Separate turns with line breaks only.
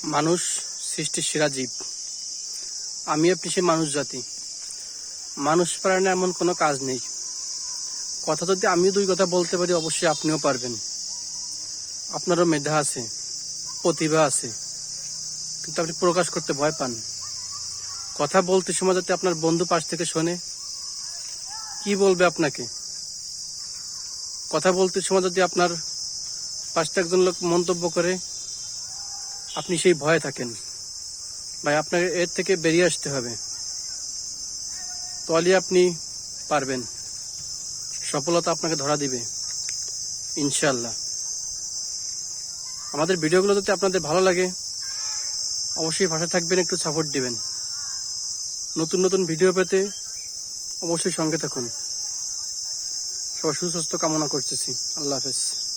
মানুষ সৃষ্টির সেরা জীব। আমি আপনি সে মানুষ জাতি। মানুষ প্রাণে এমন কোনো কাজ নেই। কথা যদি আমিও দুই কথা বলতে পারি, অবশ্যই আপনিও পারবেন। আপনারও মেধা আছে, প্রতিভা আছে, কিন্তু আপনি প্রকাশ করতে ভয় পান। কথা বলতে সময় যাতে আপনার বন্ধু পাশ থেকে শোনে, কি বলবে আপনাকে? কথা বলতে সময় যদি আপনার পাশে একজন লোক মন্তব্য করে, আপনি সেই ভয়ে থাকেন। ভাই, আপনাকে এর থেকে বেরিয়ে আসতে হবে। তাহলে আপনি পারবেন, সফলতা আপনাকে ধরা দিবে ইনশাআল্লাহ। আমাদের ভিডিওগুলো যদি আপনাদের ভালো লাগে, অবশ্যই পাশে থাকবেন, একটু সাপোর্ট দিবেন। নতুন নতুন ভিডিও পেতে অবশ্যই সঙ্গে থাকুন। সবার সুস্বাস্থ্য কামনা করতেছি। আল্লাহ হাফেজ।